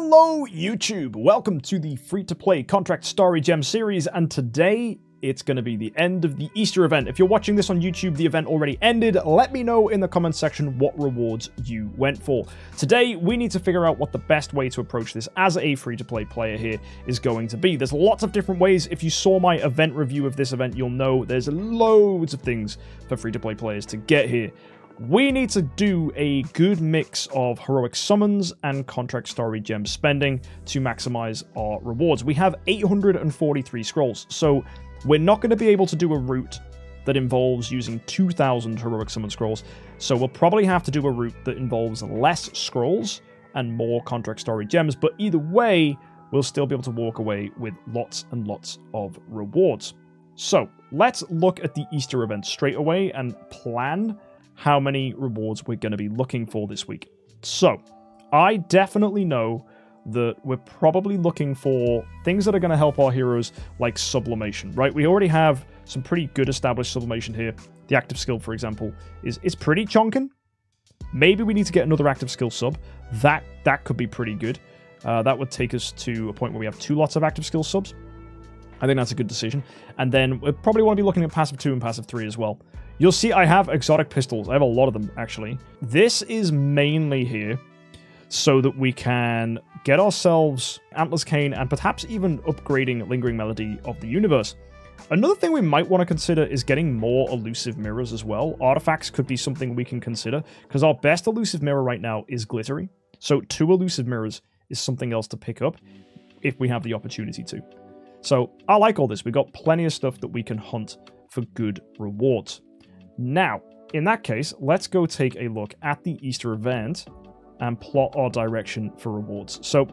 Hello YouTube! Welcome to the free-to-play Contract Story Gem series, and today it's going to be the end of the Easter event. If you're watching this on YouTube, the event already ended. Let me know in the comment section what rewards you went for. Today, we need to figure out what the best way to approach this as a free-to-play player here is going to be. There's lots of different ways. If you saw my event review of this event, you'll know there's loads of things for free-to-play players to get here. We need to do a good mix of heroic summons and contract story gem spending to maximize our rewards. We have 843 scrolls, so we're not going to be able to do a route that involves using 2,000 heroic summon scrolls, so we'll probably have to do a route that involves less scrolls and more contract story gems, but either way, we'll still be able to walk away with lots and lots of rewards. So, let's look at the Easter event straight away and plan how many rewards we're going to be looking for this week. So, I definitely know that we're probably looking for things that are going to help our heroes, like sublimation, right? We already have some pretty good established sublimation here. The active skill, for example, is pretty chonkin. Maybe we need to get another active skill sub. That could be pretty good. That would take us to a point where we have 2 lots of active skill subs. I think that's a good decision. And then we probably want to be looking at passive 2 and passive 3 as well. You'll see I have exotic pistols. I have a lot of them, actually. This is mainly here so that we can get ourselves Antler's Cane and perhaps even upgrading Lingering Melody of the Universe. Another thing we might want to consider is getting more elusive mirrors as well. Artifacts could be something we can consider, because our best elusive mirror right now is Glittery. So 2 elusive mirrors is something else to pick up if we have the opportunity to. So I like all this. We've got plenty of stuff that we can hunt for good rewards. Now, in that case, let's go take a look at the Easter event and plot our direction for rewards. So,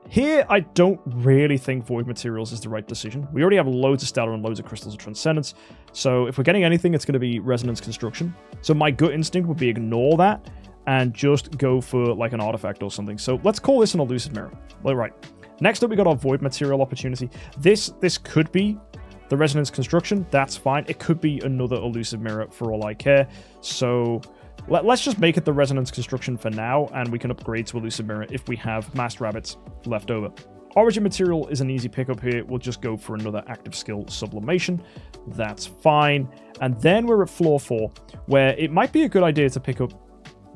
here I don't really think Void Materials is the right decision. We already have loads of Stellar and loads of Crystals of Transcendence, so if we're getting anything, it's going to be Resonance Construction. So my gut instinct would be ignore that and just go for like an artifact or something. So let's call this an Elusive Mirror. All right. Next up, we got our Void Material opportunity. This could be the Resonance Construction. That's fine. It could be another Elusive Mirror for all I care. So let's just make it the Resonance Construction for now, and we can upgrade to Elusive Mirror if we have Masked Rabbits left over. Origin Material is an easy pickup here. We'll just go for another active skill, Sublimation. That's fine. And then we're at floor 4, where it might be a good idea to pick up...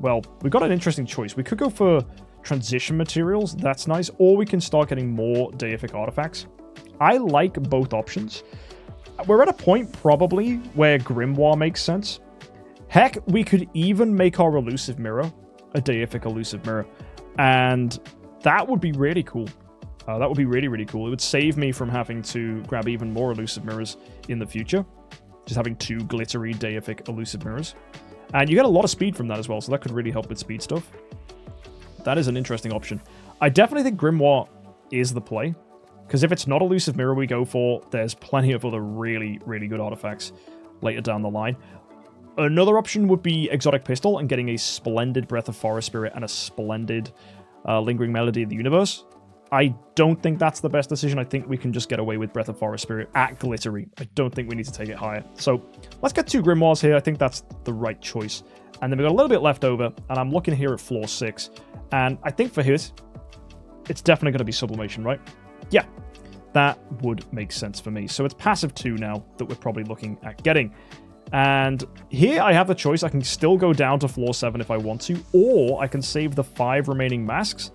Well, we've got an interesting choice. We could go for Transition Materials. That's nice. Or we can start getting more Deific Artifacts. I like both options. We're at a point, probably, where Grimoire makes sense. Heck, we could even make our Elusive Mirror a Deific Elusive Mirror. And that would be really cool. That would be really, really cool. It would save me from having to grab even more Elusive Mirrors in the future. Just having 2 glittery Deific Elusive Mirrors. And you get a lot of speed from that as well, so that could really help with speed stuff. That is an interesting option. I definitely think Grimoire is the play. Because if it's not Elusive Mirror we go for, there's plenty of other really, really good artifacts later down the line. Another option would be Exotic Pistol and getting a splendid Breath of Forest Spirit and a splendid Lingering Melody of the Universe. I don't think that's the best decision. I think we can just get away with Breath of Forest Spirit at Glittery. I don't think we need to take it higher. So let's get 2 Grimoires here. I think that's the right choice. And then we've got a little bit left over, and I'm looking here at floor 6. And I think for his, it's definitely going to be Sublimation, right? Yeah, that would make sense for me. So it's passive 2 now that we're probably looking at getting. And here I have the choice. I can still go down to floor 7 if I want to, or I can save the 5 remaining masks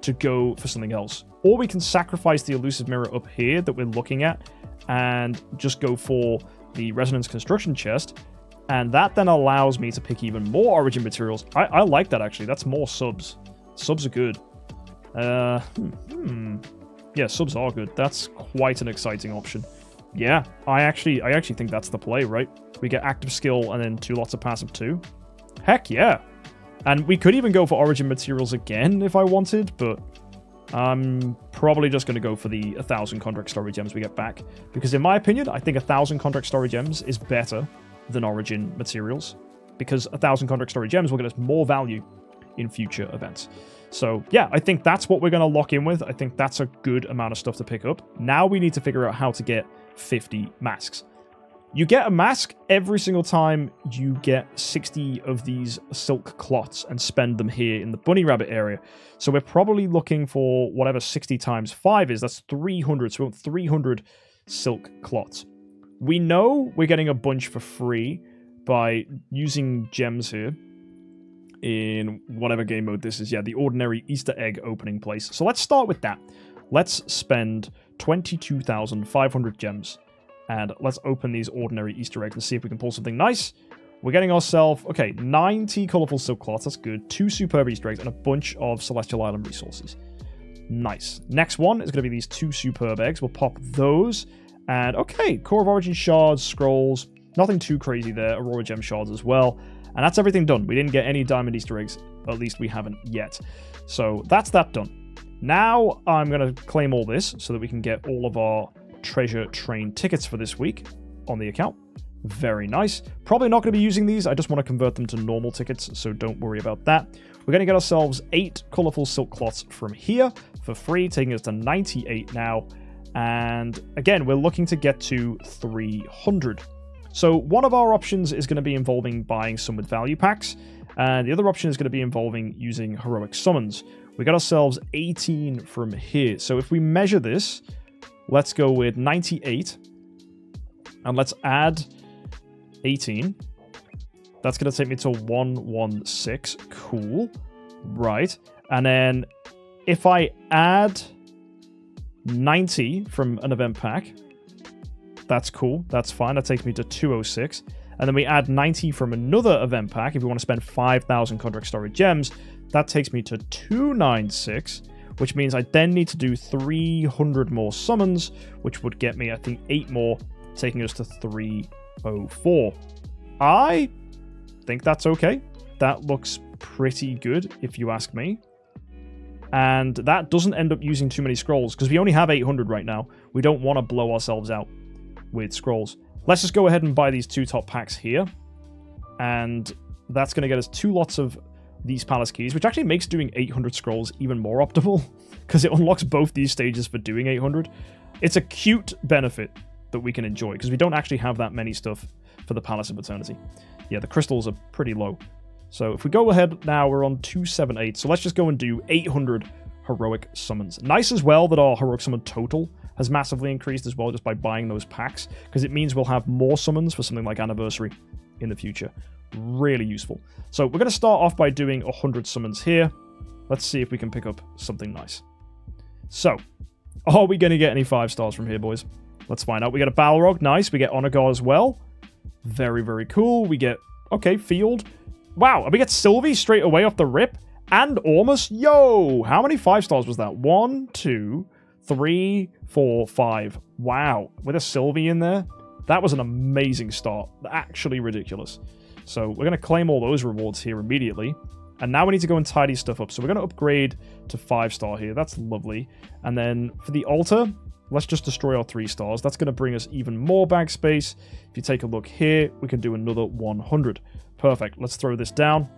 to go for something else. Or we can sacrifice the Elusive Mirror up here that we're looking at and just go for the Resonance Construction chest. And that then allows me to pick even more Origin Materials. I like that, actually. That's more subs. Subs are good. Yeah, subs are good. That's quite an exciting option. Yeah, I actually think that's the play, right? We get active skill and then 2 lots of passive 2. Heck yeah. And we could even go for Origin Materials again if I wanted, but I'm probably just going to go for the 1,000 Contract Story Gems we get back. Because in my opinion, I think 1,000 Contract Story Gems is better than Origin Materials. Because 1,000 Contract Story Gems will get us more value in future events. So, yeah, I think that's what we're going to lock in with. I think that's a good amount of stuff to pick up. Now we need to figure out how to get 50 masks. You get a mask every single time you get 60 of these silk clots and spend them here in the bunny rabbit area. So we're probably looking for whatever 60 times 5 is. That's 300. So we want 300 silk clots. We know we're getting a bunch for free by using gems here in whatever game mode this is. Yeah, the ordinary Easter egg opening place. So let's start with that. Let's spend 22,500 gems. And let's open these ordinary Easter eggs and see if we can pull something nice. We're getting ourselves, okay, 90 colorful silk cloths. That's good. 2 superb Easter eggs and a bunch of Celestial Island resources. Nice. Next one is going to be these 2 superb eggs. We'll pop those. And okay, Core of Origin shards, scrolls. Nothing too crazy there. Aurora Gem shards as well. And that's everything done. We didn't get any diamond Easter eggs. At least we haven't yet. So that's that done. Now I'm going to claim all this so that we can get all of our treasure train tickets for this week on the account. Very nice. Probably not going to be using these. I just want to convert them to normal tickets, so don't worry about that. We're going to get ourselves 8 colorful silk cloths from here for free, taking us to 98 now. And again, we're looking to get to 300. So one of our options is going to be involving buying some with value packs, and the other option is going to be involving using heroic summons. We got ourselves 18 from here. So if we measure this, let's go with 98, and let's add 18. That's going to take me to 116. Cool. Right. And then if I add 90 from an event pack, that's cool. That's fine. That takes me to 206. And then we add 90 from another event pack. If we want to spend 5,000 contract storage gems, that takes me to 296. Which means I then need to do 300 more summons, which would get me, I think, 8 more, taking us to 304. I think that's okay. That looks pretty good, if you ask me. And that doesn't end up using too many scrolls, because we only have 800 right now. We don't want to blow ourselves out with scrolls. Let's just go ahead and buy these 2 top packs here. And that's going to get us 2 lots of these palace keys, which actually makes doing 800 scrolls even more optimal, because it unlocks both these stages for doing 800. It's a cute benefit that we can enjoy, because we don't actually have that many stuff for the Palace of Eternity. Yeah, the crystals are pretty low. So if we go ahead now, we're on 278, so let's just go and do 800 heroic summons. Nice as well that our heroic summon total has massively increased as well, just by buying those packs, because it means we'll have more summons for something like Anniversary in the future. Really useful. So we're going to start off by doing 100 summons here. Let's see if we can pick up something nice. So, are we going to get any 5 stars from here, boys? Let's find out. We get a Balrog. Nice. We get Honor God as well. Very, very cool. We get, okay, Field. Wow. And we get Sylvie straight away off the rip. And Ormus. Yo! How many 5 stars was that? 1, 2, 3, 4, 5. Wow. With a Sylvie in there. That was an amazing start. Actually ridiculous. So we're going to claim all those rewards here immediately. And now we need to go and tidy stuff up. So we're going to upgrade to 5-star here. That's lovely. And then for the altar, let's just destroy our 3 stars. That's going to bring us even more bag space. If you take a look here, we can do another 100. Perfect. Let's throw this down.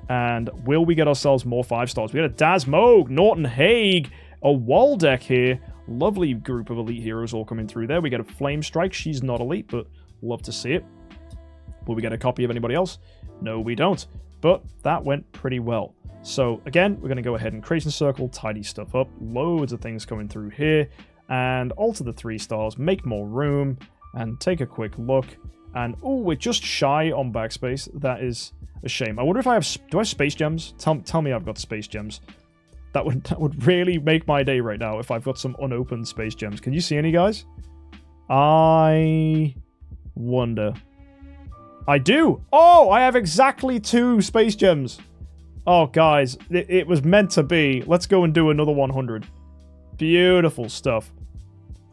And will we get ourselves more 5 stars? We got a Dasmogue, Norton Hague, a Waldeck here. Lovely group of elite heroes all coming through there. We get a Flame Strike. She's not elite, but love to see it. Will we get a copy of anybody else? No, we don't. But that went pretty well. So again, we're going to go ahead and Creation Circle, tidy stuff up. Loads of things coming through here. And alter the 3 stars, make more room, and take a quick look. And, oh, we're just shy on backspace. That is a shame. I wonder if I have... Do I have space gems? Tell me I've got space gems. That would really make my day right now if I've got some unopened space gems. Can you see any, guys? I wonder... I do! Oh, I have exactly 2 space gems. Oh, guys, it was meant to be. Let's go and do another 100. Beautiful stuff.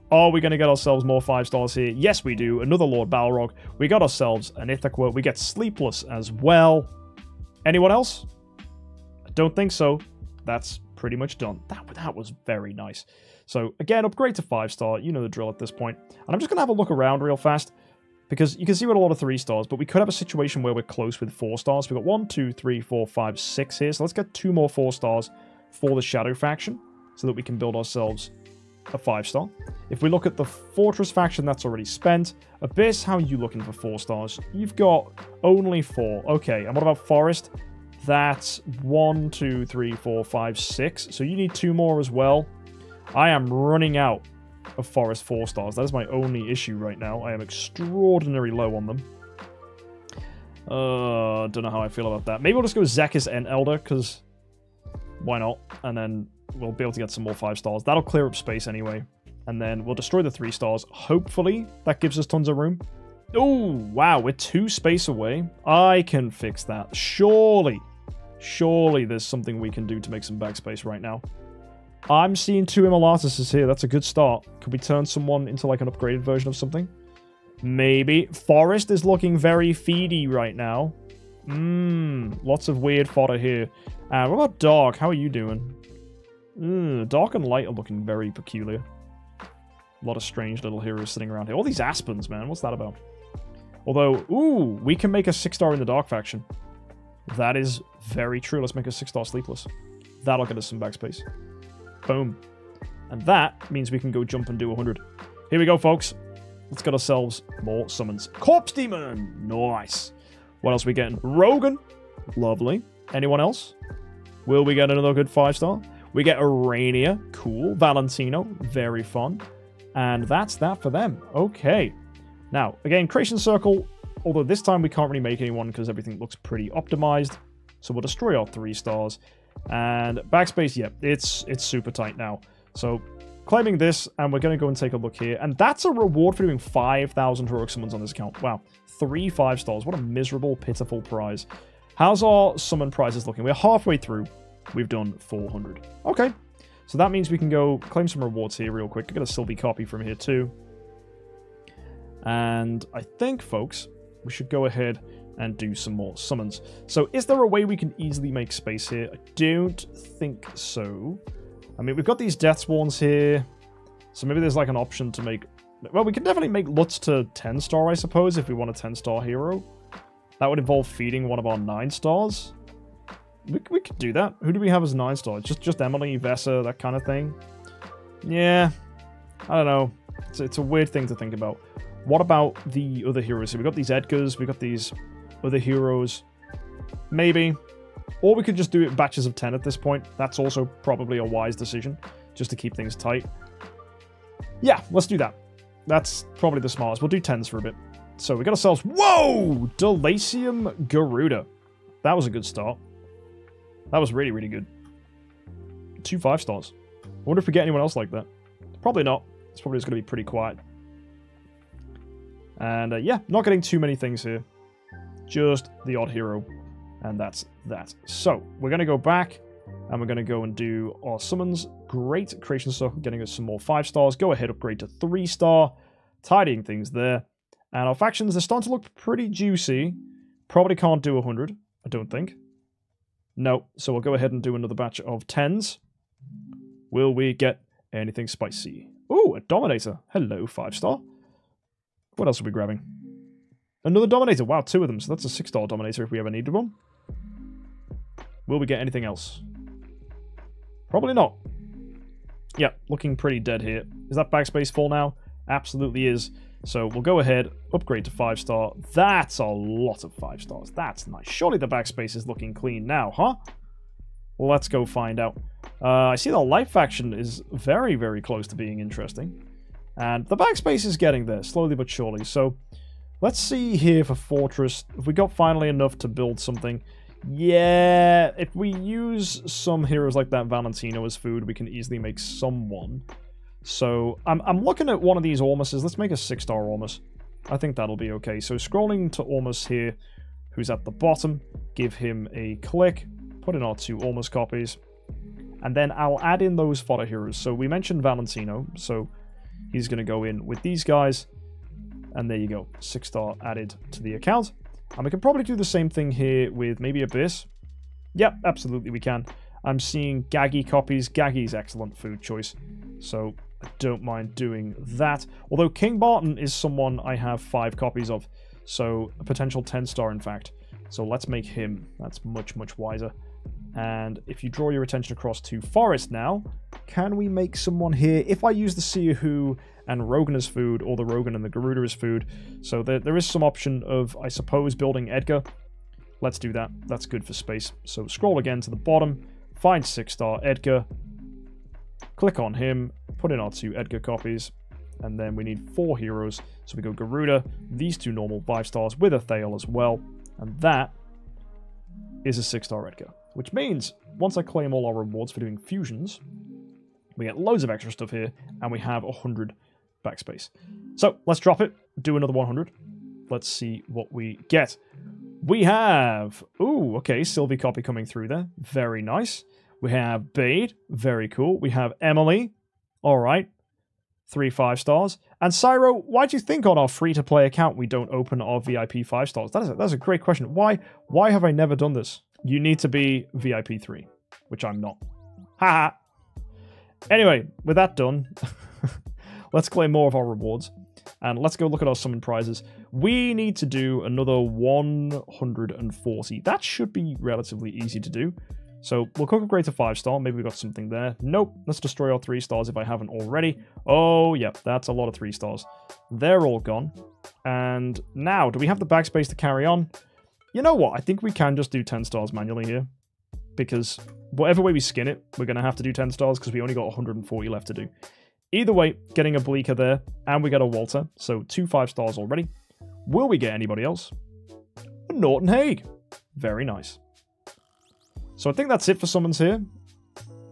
Are we going to get ourselves more 5 stars here? Yes, we do. Another Lord Balrog. We got ourselves an Ithaca. We get Sleepless as well. Anyone else? I don't think so. That's pretty much done. That was very nice. So, again, upgrade to 5-star. You know the drill at this point. And I'm just going to have a look around real fast. Because you can see we're a lot of 3 stars, but we could have a situation where we're close with 4 stars. We've got 1, 2, 3, 4, 5, 6 here. So let's get 2 more 4 stars for the Shadow faction so that we can build ourselves a 5-star. If we look at the Fortress faction, that's already spent. Abyss, how are you looking for 4 stars? You've got only 4. Okay, and what about Forest? That's 1, 2, 3, 4, 5, 6. So you need 2 more as well. I am running out of Forest 4 stars. That is my only issue right now. I am extraordinarily low on them. Don't know how I feel about that. Maybe we'll just go Zekis and Elder, because why not? And then we'll be able to get some more 5 stars. That'll clear up space anyway. And then we'll destroy the 3 stars. Hopefully, that gives us tons of room. Oh, wow, we're 2 space away. I can fix that. Surely there's something we can do to make some backspace right now. I'm seeing 2 Immolatuses here. That's a good start. Could we turn someone into like an upgraded version of something? Maybe. Forest is looking very feedy right now. Lots of weird fodder here. What about Dark? How are you doing? Dark and Light are looking very peculiar. A lot of strange little heroes sitting around here. All these Aspens, man. What's that about? Although, ooh, we can make a 6-star in the Dark faction. That is very true. Let's make a 6-star Sleepless. That'll get us some backspace. Boom. And that means we can go jump and do 100. Here we go, folks. Let's get ourselves more summons. Corpse Demon! Nice. What else are we getting? Rogan. Lovely. Anyone else? Will we get another good 5-star? We get Arania. Cool. Valentino. Very fun. And that's that for them. Okay. Now, again, Creation Circle. Although this time we can't really make anyone because everything looks pretty optimized. So we'll destroy our 3 stars. And backspace, yeah, it's super tight now. So claiming this, and we're going to go and take a look here. And that's a reward for doing 5,000 heroic summons on this account. Wow. 3 5-stars. What a miserable, pitiful prize. How's our summon prizes looking? We're halfway through. We've done 400. Okay. So that means we can go claim some rewards here real quick. I got a Sylvie copy from here too. And I think, folks, we should go ahead and do some more summons. So is there a way we can easily make space here? I don't think so. I mean, we've got these Deathsworns here. So maybe there's like an option to make... Well, we can definitely make Lutz to 10-star, I suppose, if we want a 10-star hero. That would involve feeding one of our 9-stars. We could do that. Who do we have as 9-star? Just Emily, Vessa, that kind of thing? Yeah. I don't know. It's a weird thing to think about. What about the other heroes? So we've got these Edgars, we've got these other heroes. Maybe. Or we could just do it in batches of 10 at this point. That's also probably a wise decision, just to keep things tight. Yeah, let's do that. That's probably the smartest. We'll do 10s for a bit. So we got ourselves... Whoa! Delacium Garuda. That was a good start. That was really, really good. 2 5-stars. I wonder if we get anyone else like that. Probably not. It's probably just going to be pretty quiet. And yeah, not getting too many things here. Just the odd hero. And that's that. So, we're going to go back. And we're going to go and do our summons. Great. Creation Circle getting us some more 5-stars. Go ahead, upgrade to 3-star. Tidying things there. And our factions, they're starting to look pretty juicy. Probably can't do 100, I don't think. No, so we'll go ahead and do another batch of 10s. Will we get anything spicy? Ooh, a Dominator. Hello, 5-star. What else are we grabbing? Another Dominator. Wow, 2 of them. So that's a 6-star Dominator if we ever needed one. Will we get anything else? Probably not. Yeah, looking pretty dead here. Is that backspace full now? Absolutely is. So we'll go ahead, upgrade to 5-star. That's a lot of 5-stars. That's nice. Surely the backspace is looking clean now, huh? Well, let's go find out. I see the Light faction is very, very close to being interesting. And the backspace is getting there, slowly but surely. So let's see here for Fortress. If we got finally enough to build something. Yeah, if we use some heroes like that Valentino as food, we can easily make someone. So, I'm looking at one of these Ormuses. Let's make a 6-star Ormus. I think that'll be okay. So, scrolling to Ormus here, who's at the bottom. Give him a click. Put in our 2 Ormus copies. And then I'll add in those fodder heroes. So, we mentioned Valentino. So, he's going to go in with these guys. And there you go. 6-star added to the account. And we can probably do the same thing here with maybe Abyss. Yep, absolutely we can. I'm seeing Gaggy copies. Gaggy's excellent food choice. So... I don't mind doing that. Although King Barton is someone I have 5 copies of. So, a potential 10-star, in fact. So, let's make him. That's much, much wiser. And if you draw your attention across to Forest now, Can we make someone here? If I use the See Who and Rogan as food, or the Rogan and the Garuda as food. So there is some option of, I suppose, building Edgar. Let's do that. That's good for space. So scroll again to the bottom, find 6-star Edgar, click on him, put in our 2 Edgar copies, and then we need 4 heroes. So we go Garuda, these 2 normal 5 stars with a Thale as well, and that is a 6-star Edgar. Which means, once I claim all our rewards for doing fusions, we get loads of extra stuff here, and we have 100 backspace. So, let's drop it, do another 100. Let's see what we get. We have... Ooh, okay, Sylvie copy coming through there. Very nice. We have Bade. Very cool. We have Emily. Alright. 3 5 stars. And Cyro, why do you think on our free-to-play account we don't open our VIP 5 stars? That's a great question. Why have I never done this? You need to be VIP 3, which I'm not. Haha. Anyway, with that done, let's claim more of our rewards. And let's go look at our summon prizes. We need to do another 140. That should be relatively easy to do. So we'll cook upgrade to 5-star. Maybe we got something there. Nope. Let's destroy our 3 stars if I haven't already. Oh, yeah. That's a lot of 3 stars. They're all gone. And now, do we have the backspace to carry on? You know what? I think we can just do 10 stars manually here. Because whatever way we skin it, we're going to have to do 10 stars because we only got 140 left to do. Either way, getting a Bleaker there, and we get a Walter. So 2 5 stars already. Will we get anybody else? A Norton Haig. Very nice. So I think that's it for summons here.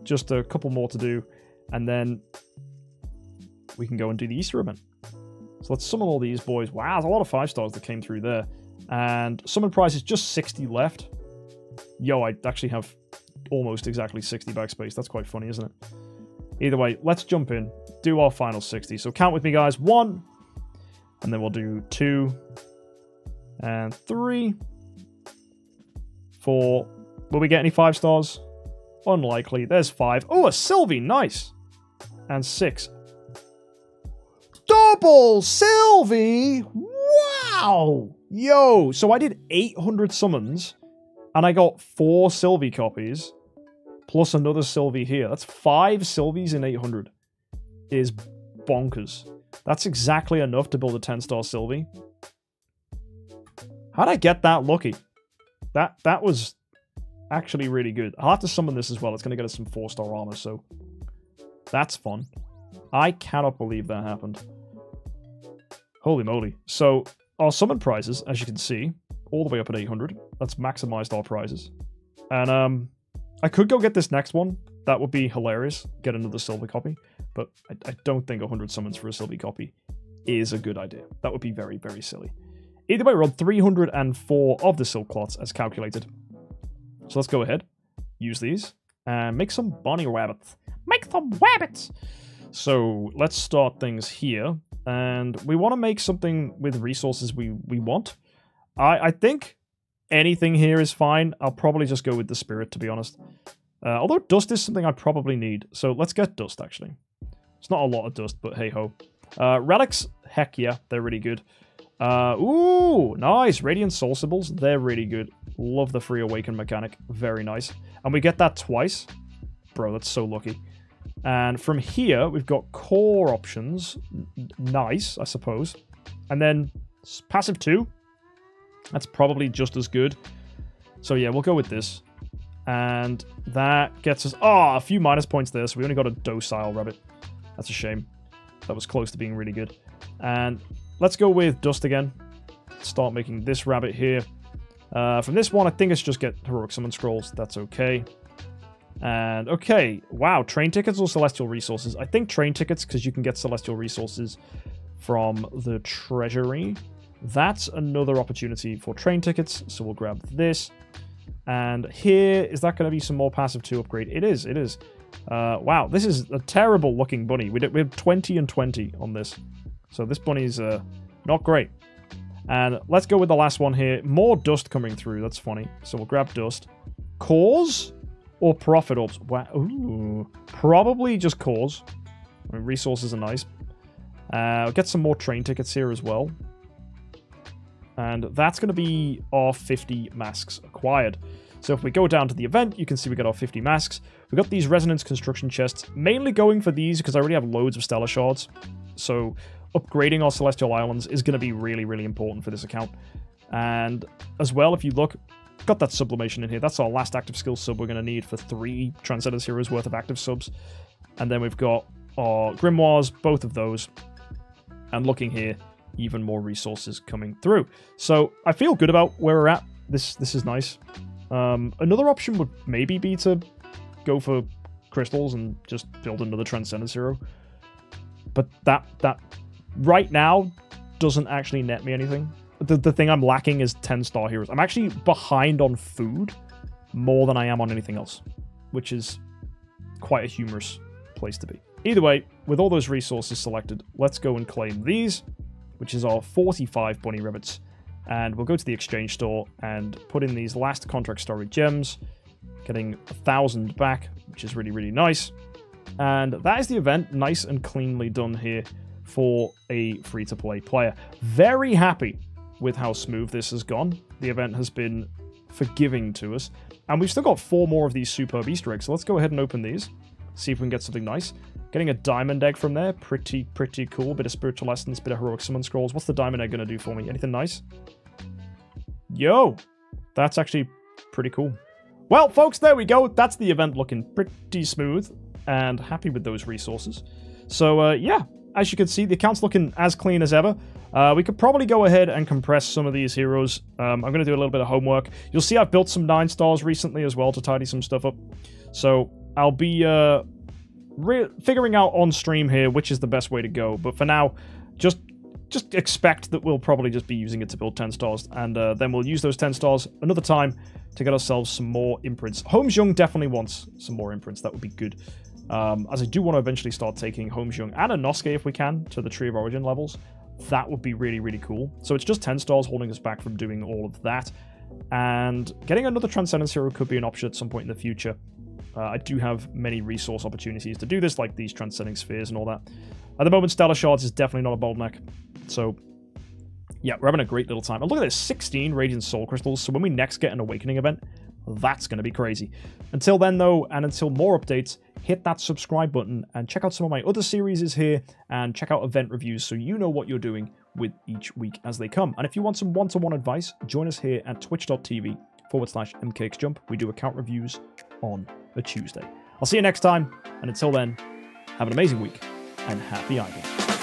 Just a couple more to do. And then we can go and do the Easter event. So let's summon all these boys. Wow, there's a lot of 5 stars that came through there. And summon prize is just 60 left. Yo, I actually have almost exactly 60 backspace. That's quite funny, isn't it? Either way, let's jump in. Do our final 60. So count with me, guys. 1. And then we'll do 2. And 3. 4. Will we get any 5 stars? Unlikely. There's 5. Oh, a Sylvie. Nice. And 6. Double Sylvie! Wow! Yo, so I did 800 summons, and I got 4 Sylvie copies, plus another Sylvie here. That's 5 Sylvies in 800. Is bonkers. That's exactly enough to build a 10-star Sylvie. How'd I get that lucky? That was actually really good. I'll have to summon this as well. It's going to get us some 4-star armor, so that's fun. I cannot believe that happened. Holy moly. So, our summon prizes, as you can see, all the way up at 800. That's maximized our prizes. And, I could go get this next one. That would be hilarious. Get another Sylvie copy. But I don't think 100 summons for a Sylvie copy is a good idea. That would be very, very silly. Either way, we're on 304 of the silk clots as calculated. So let's go ahead, use these, and make some bunny rabbits. Make some rabbits! So let's start things here. And we want to make something with resources we want. I think anything here is fine. I'll probably just go with the spirit, to be honest. Although dust is something I probably need. So let's get dust, actually. It's not a lot of dust, but hey-ho. Relics, heck yeah, they're really good. Ooh, nice. Radiant Soul Symbols, they're really good. Love the free awaken mechanic. Very nice. And we get that twice. Bro, that's so lucky. And from here, we've got core options. Nice, I suppose. And then passive 2. That's probably just as good. So yeah, we'll go with this. And that gets us... Oh, a few minus points there, so we only got a docile rabbit. That's a shame. That was close to being really good. And let's go with dust again. Start making this rabbit here. From this one, I think it's just get heroic summon scrolls. That's okay. And okay, wow, train tickets or celestial resources? I think train tickets, because you can get celestial resources from the treasury. That's another opportunity for train tickets, so we'll grab this. And here, is that going to be some more passive 2 upgrade? It is, it is. Wow, this is a terrible looking bunny. We have 20 and 20 on this. So this bunny's not great. And let's go with the last one here. More dust coming through, that's funny. So we'll grab dust. Cores or profit orbs? Wow. Ooh, probably just cores. I mean, resources are nice. I'll get some more train tickets here as well. And that's going to be our 50 masks acquired. So if we go down to the event, you can see we got our 50 masks. We got these resonance construction chests, mainly going for these because I already have loads of stellar shards. So upgrading our celestial islands is going to be really, really important for this account. And as well, if you look, got that sublimation in here. That's our last active skill sub we're going to need for 3 Transcendence Heroes worth of active subs. And then we've got our Grimoires, both of those. And looking here, even more resources coming through. So I feel good about where we're at. This is nice. Another option would maybe be to go for crystals and just build another Transcendence Hero. But that right now doesn't actually net me anything. The thing I'm lacking is 10-star heroes. I'm actually behind on food more than I am on anything else, which is quite a humorous place to be. Either way, with all those resources selected, let's go and claim these, which is our 45 bunny rabbits. And we'll go to the exchange store and put in these last contract story gems, getting 1,000 back, which is really, really nice. And that is the event, nice and cleanly done here for a free-to-play player. Very happy with how smooth this has gone. The event has been forgiving to us. And we've still got 4 more of these superb Easter eggs, so let's go ahead and open these, see if we can get something nice. Getting a diamond egg from there, pretty cool. Bit of spiritual essence, bit of heroic summon scrolls. What's the diamond egg going to do for me? Anything nice? Yo! That's actually pretty cool. Well, folks, there we go. That's the event looking pretty smooth, and happy with those resources. So, yeah, as you can see, the account's looking as clean as ever. We could probably go ahead and compress some of these heroes. I'm going to do a little bit of homework. You'll see I've built some 9 stars recently as well to tidy some stuff up. So, I'll be figuring out on stream here which is the best way to go. But for now, just expect that we'll probably just be using it to build 10 stars. And then we'll use those 10 stars another time to get ourselves some more imprints. HomesJUMP definitely wants some more imprints. That would be good. As I do want to eventually start taking HomesJUMP and a Nosuke if we can to the Tree of Origin levels. That would be really, really cool. So it's just 10 stars holding us back from doing all of that. And getting another Transcendence Hero could be an option at some point in the future. I do have many resource opportunities to do this, like these Transcending Spheres and all that. At the moment, Stellar Shards is definitely not a bottleneck. So, yeah, we're having a great little time. And look at this, 16 Radiant Soul Crystals. So when we next get an Awakening event, that's going to be crazy. Until then, though, and until more updates, hit that subscribe button and check out some of my other series here and check out event reviews so you know what you're doing with each week as they come. And if you want some one-to-one advice, join us here at twitch.tv/MKxJUMP. We do account reviews on a Tuesday. I'll see you next time, and until then, have an amazing week and happy idle.